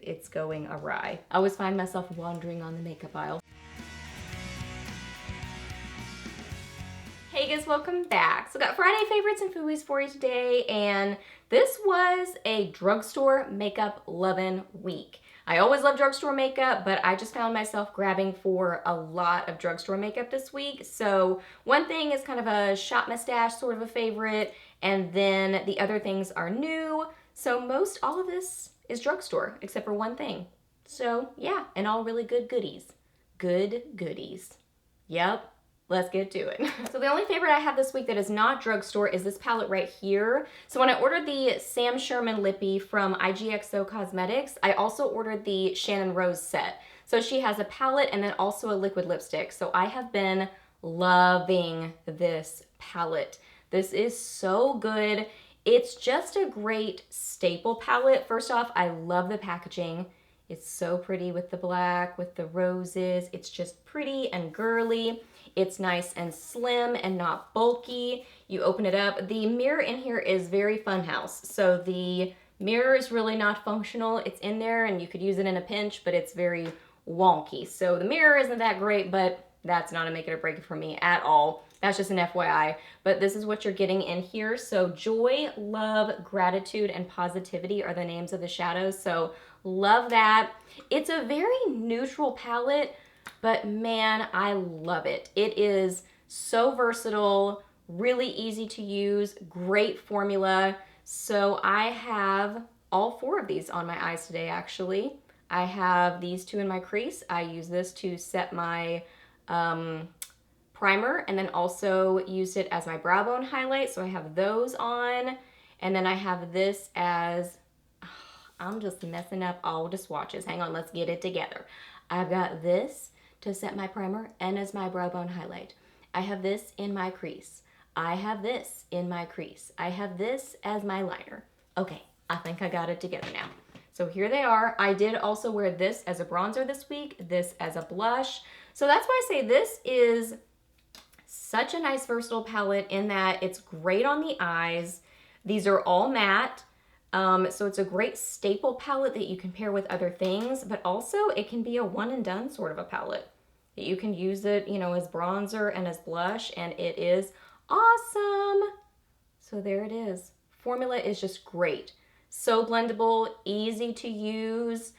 it's going awry. I always find myself wandering on the makeup aisle. Hey guys, welcome back. So got Friday favorites and Fooeys for you today, and this was a drugstore makeup lovin' week. I always love drugstore makeup, but I just found myself grabbing for a lot of drugstore makeup this week. So one thing is kind of a shot mustache sort of a favorite, and then the other things are new. So most all of this is drugstore, except for one thing. So yeah, and all really good goodies. Good goodies. Yep. Let's get to it. So the only favorite I have this week that is not drugstore is this palette right here. So when I ordered the Sam Sherman Lippy from IGXO Cosmetics, I also ordered the Shannon Rose set. So she has a palette and then also a liquid lipstick. So I have been loving this palette. This is so good. It's just a great staple palette. First off, I love the packaging. It's so pretty with the black, with the roses. It's just pretty and girly. It's nice and slim and not bulky. You open it up. The mirror in here is very funhouse. So the mirror is really not functional. It's in there and you could use it in a pinch, but it's very wonky. So the mirror isn't that great, but that's not a make it or break it for me at all. That's just an FYI. But this is what you're getting in here. So joy, love, gratitude, and positivity are the names of the shadows. So love that. It's a very neutral palette, but man, I love it. It is so versatile, really easy to use, great formula. So I have all 4 of these on my eyes today, actually. I have these 2 in my crease. I use this to set my primer, and then also used it as my brow bone highlight. So I have those on, and then I have this as, I'm just messing up all the swatches. Hang on, let's get it together. I've got this to set my primer and as my brow bone highlight. I have this in my crease. I have this in my crease. I have this as my liner. Okay, I think I got it together now. So here they are. I did also wear this as a bronzer this week, this as a blush. So that's why I say this is such a nice versatile palette in that it's great on the eyes. These are all matte. So it's a great staple palette that you can pair with other things, but also it can be a one and done sort of a palette. You can use it, you know, as bronzer and as blush, and it is awesome. So there it is. Formula is just great. So blendable, easy to use,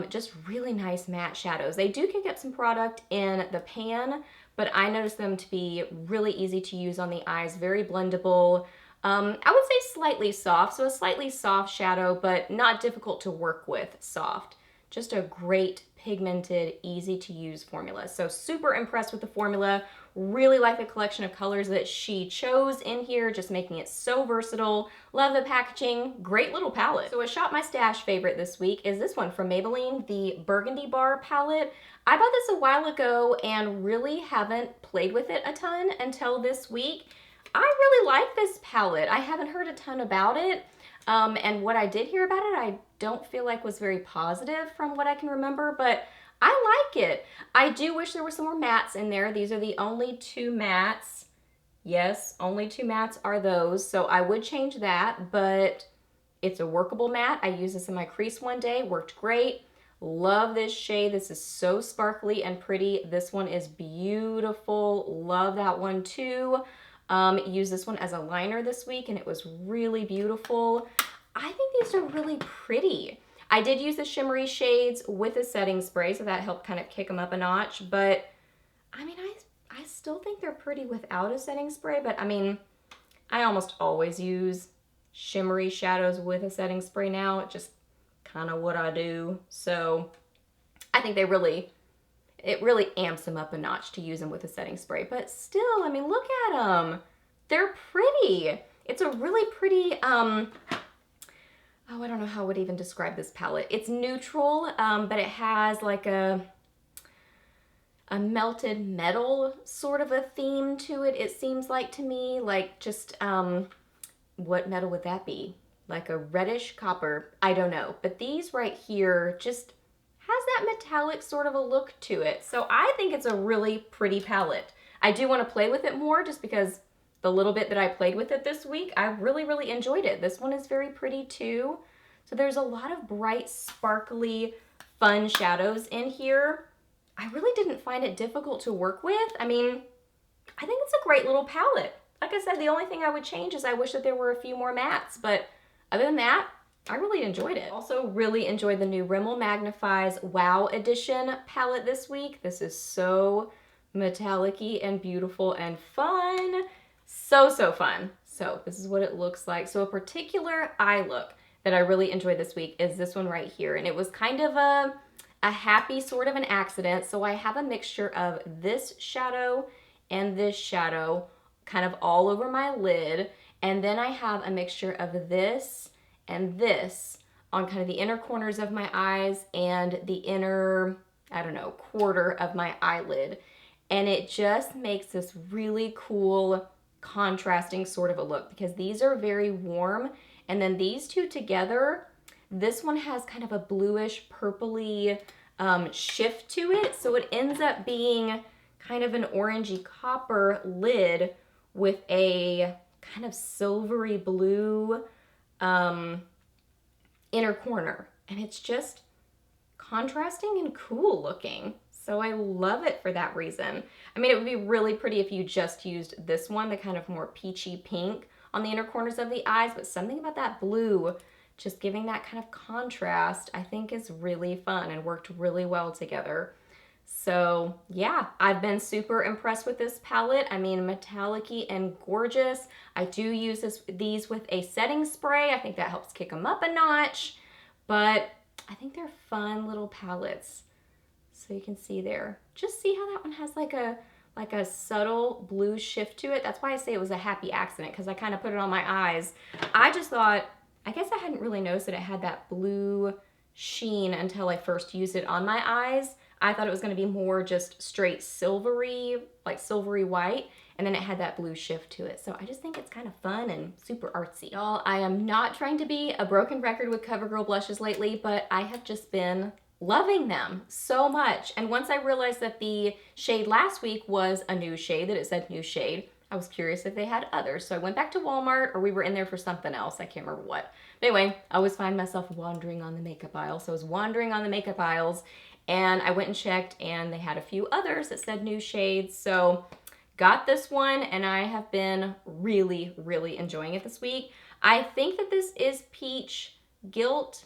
just really nice matte shadows. They do kick up some product in the pan, but I noticed them to be really easy to use on the eyes, very blendable. I would say slightly soft, so a slightly soft shadow, but not difficult to work with soft. Just a great pigmented, easy to use formula. So super impressed with the formula. Really like the collection of colors that she chose in here, just making it so versatile. Love the packaging, great little palette. So a Shop My Stash favorite this week is this one from Maybelline, the Burgundy Bar palette. I bought this a while ago and really haven't played with it a ton until this week. I really like this palette. I haven't heard a ton about it. And what I did hear about it, I don't feel like was very positive from what I can remember, but I like it. I do wish there were some more mattes in there. These are the only 2 mattes. Yes, only 2 mattes are those. So I would change that, but it's a workable matte. I used this in my crease one day, worked great. Love this shade. This is so sparkly and pretty. This one is beautiful. Love that one too. Used this one as a liner this week and it was really beautiful. I think these are really pretty. I did use the shimmery shades with a setting spray, so that helped kind of kick them up a notch, but I mean, I still think they're pretty without a setting spray, but I mean, I almost always use shimmery shadows with a setting spray now. It's just kind of what I do. So I think it really amps them up a notch to use them with a setting spray, but still, I mean, look at them. They're pretty. It's a really pretty, oh, I don't know how I would even describe this palette. It's neutral, but it has like a melted metal sort of a theme to it, it seems like to me. Like just, what metal would that be? Like a reddish copper, I don't know. But these right here just has that metallic sort of a look to it. So I think it's a really pretty palette. I do want to play with it more just because the little bit that I played with it this week, I really, really enjoyed it. This one is very pretty too. So there's a lot of bright, sparkly, fun shadows in here. I really didn't find it difficult to work with. I mean, I think it's a great little palette. Like I said, the only thing I would change is I wish that there were a few more mattes, but other than that, I really enjoyed it. Also really enjoyed the new Rimmel Magnif'eyes Wow Edition palette this week. This is so metallic-y and beautiful and fun. So fun. So this is what it looks like. So a particular eye look that I really enjoyed this week is this one right here. And it was kind of a happy sort of an accident. So I have a mixture of this shadow and this shadow kind of all over my lid. And then I have a mixture of this and this on kind of the inner corners of my eyes and the inner, I don't know, quarter of my eyelid. And it just makes this really cool contrasting sort of a look because these are very warm. And then these two together, this one has kind of a bluish purpley shift to it. So it ends up being kind of an orangey copper lid with a kind of silvery blue inner corner. And it's just contrasting and cool looking. So I love it for that reason. I mean, it would be really pretty if you just used this one, the kind of more peachy pink on the inner corners of the eyes, but something about that blue, just giving that kind of contrast, I think is really fun and worked really well together. So yeah, I've been super impressed with this palette. I mean, metallic-y and gorgeous. I do use these with a setting spray. I think that helps kick them up a notch, but I think they're fun little palettes. So you can see there. Just see how that one has like a subtle blue shift to it. That's why I say it was a happy accident, because I kind of put it on my eyes. I just thought, I guess I hadn't really noticed that it had that blue sheen until I first used it on my eyes. I thought it was going to be more just straight silvery, like silvery white, and then it had that blue shift to it. So I just think it's kind of fun and super artsy. Y'all, I am not trying to be a broken record with CoverGirl blushes lately, but I have just been loving them so much. And once I realized that the shade last week was a new shade, that it said new shade, I was curious if they had others. So I went back to Walmart, or we were in there for something else. I can't remember what. But anyway, I always find myself wandering on the makeup aisle. So I was wandering on the makeup aisles, and I went and checked, and they had a few others that said new shades. So got this one, and I have been really, really enjoying it this week. I think that this is Peach Gilt.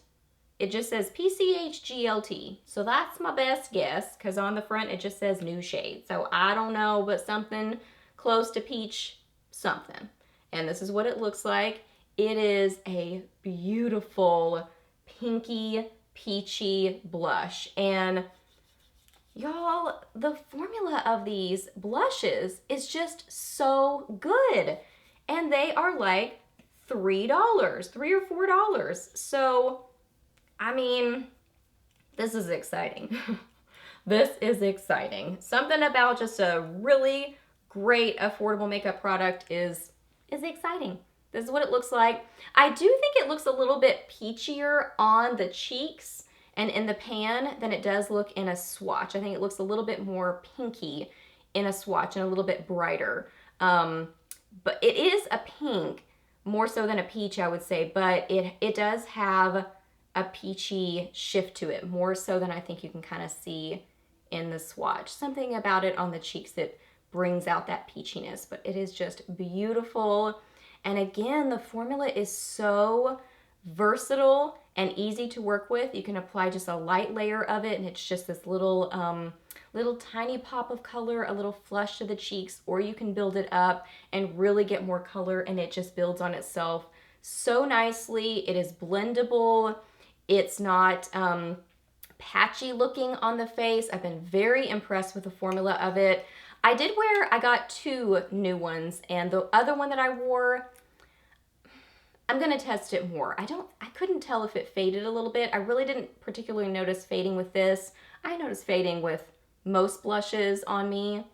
It just says PCHGLT. So that's my best guess, because on the front it just says new shade. So I don't know, but something close to peach something. And this is what it looks like. It is a beautiful pinky peachy blush. And y'all, the formula of these blushes is just so good. And they are like $3, $3 or $4. So I mean, this is exciting. This is exciting. Something about just a really great affordable makeup product is exciting. This is what it looks like. I do think it looks a little bit peachier on the cheeks and in the pan than it does look in a swatch. I think it looks a little bit more pinky in a swatch and a little bit brighter. But it is a pink, more so than a peach, I would say, but it does have a peachy shift to it, more so than I think you can kind of see in the swatch. Something about it on the cheeks that brings out that peachiness, but it is just beautiful. And again, the formula is so versatile and easy to work with. You can apply just a light layer of it, and it's just this little tiny pop of color, a little flush to the cheeks, or you can build it up and really get more color, and it just builds on itself so nicely. It is blendable. It's not patchy looking on the face. I've been very impressed with the formula of it. I got 2 new ones, and the other one that I wore, I'm gonna test it more. I couldn't tell if it faded a little bit. I really didn't particularly notice fading with this. I noticed fading with most blushes on me.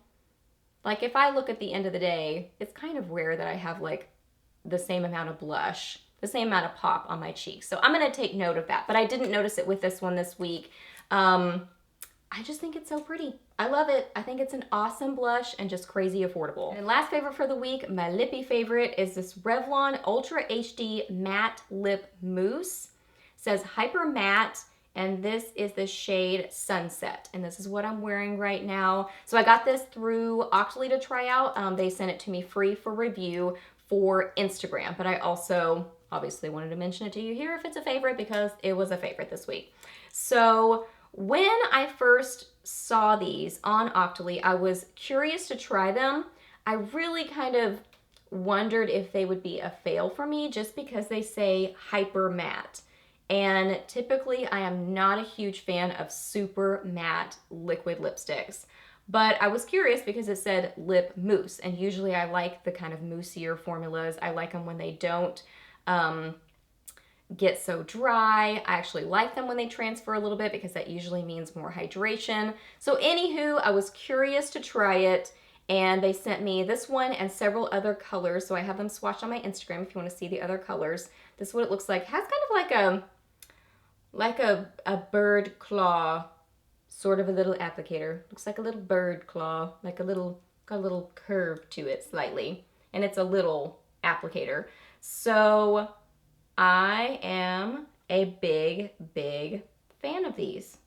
Like if I look at the end of the day, it's kind of rare that I have like the same amount of blush, the same amount of pop on my cheeks. So I'm gonna take note of that, but I didn't notice it with this one this week. I just think it's so pretty. I love it. I think it's an awesome blush and just crazy affordable. And last favorite for the week, my lippy favorite, is this Revlon Ultra HD Matte Lip Mousse. says Hyper Matte, and this is the shade Sunset, and this is what I'm wearing right now. So I got this through Octoly to try out. They sent it to me free for review for Instagram, but I also obviously wanted to mention it to you here if it's a favorite, because it was a favorite this week. So when I first saw these on Octoly, I was curious to try them. I really kind of wondered if they would be a fail for me just because they say Hyper Matte. And typically I am not a huge fan of super matte liquid lipsticks. But I was curious because it said lip mousse, and usually I like the kind of moussier formulas. I like them when they don't get so dry. I actually like them when they transfer a little bit because that usually means more hydration. So anywho, I was curious to try it, and they sent me this one and several other colors. So I have them swatched on my Instagram if you want to see the other colors. This is what it looks like. It has kind of like a bird claw, sort of a little applicator. Looks like a little bird claw, like got a little curve to it slightly. And it's a little applicator. So I am a big, big fan of these.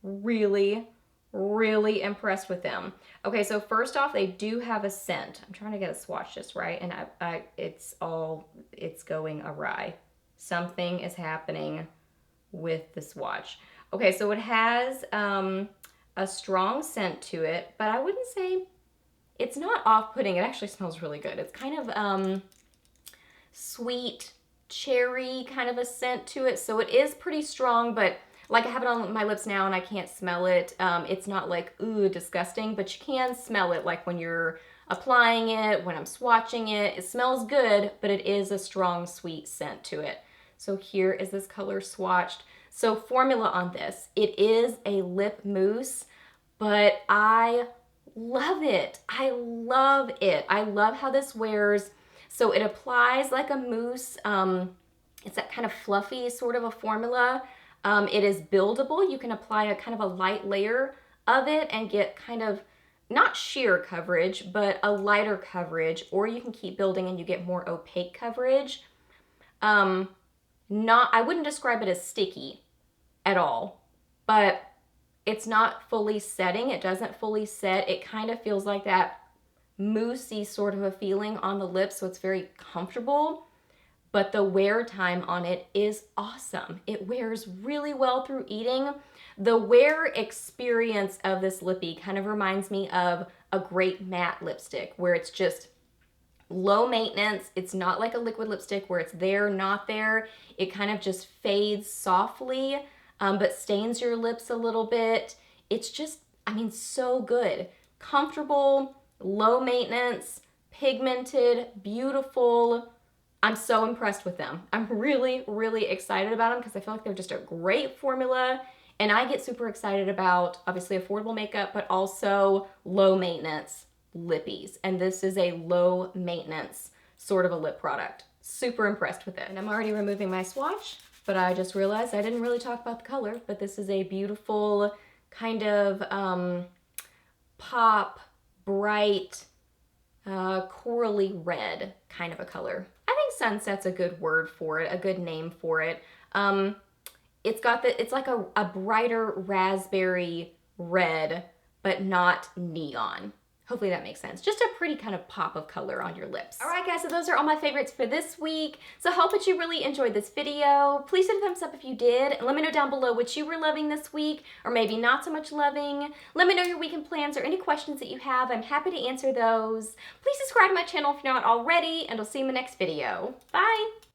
Really, really impressed with them. Okay, so first off, they do have a scent. I'm trying to get a swatch just right, and it's going awry. Something is happening with the swatch. Okay, so it has a strong scent to it, but I wouldn't say it's not off-putting. It actually smells really good. It's kind of sweet cherry kind of a scent to it, so it is pretty strong, but like I have it on my lips now and I can't smell it. It's not like, ooh, disgusting, but you can smell it like when you're applying it, when I'm swatching it. It smells good, but it is a strong, sweet scent to it. So here is this color swatched. So formula on this, it is a lip mousse, but I love it. I love it. I love how this wears. So it applies like a mousse. It's that kind of fluffy sort of a formula. It is buildable. You can apply a kind of a light layer of it and get kind of not sheer coverage, but a lighter coverage, or you can keep building and you get more opaque coverage. I wouldn't describe it as sticky at all, but it's not fully setting. It doesn't fully set. It kind of feels like that moussey sort of a feeling on the lips, so it's very comfortable, but the wear time on it is awesome. It wears really well through eating. The wear experience of this lippy kind of reminds me of a great matte lipstick where it's just low maintenance. It's not like a liquid lipstick where it's there, not there. It kind of just fades softly, but stains your lips a little bit. It's just, I mean, so good. Comfortable, low maintenance, pigmented, beautiful. I'm so impressed with them. I'm really, really excited about them because I feel like they're just a great formula. And I get super excited about, obviously, affordable makeup, but also low maintenance lippies. And this is a low maintenance sort of a lip product. Super impressed with it. And I'm already removing my swatch, but I just realized I didn't really talk about the color, but this is a beautiful kind of pop, bright, corally red kind of a color. I think Sunset's a good word for it, a good name for it. It's like a brighter raspberry red, but not neon. Hopefully that makes sense. Just a pretty kind of pop of color on your lips. All right, guys, so those are all my favorites for this week. So I hope that you really enjoyed this video. Please hit a thumbs up if you did. And let me know down below what you were loving this week, or maybe not so much loving. Let me know your weekend plans or any questions that you have. I'm happy to answer those. Please subscribe to my channel if you're not already, and I'll see you in the next video. Bye.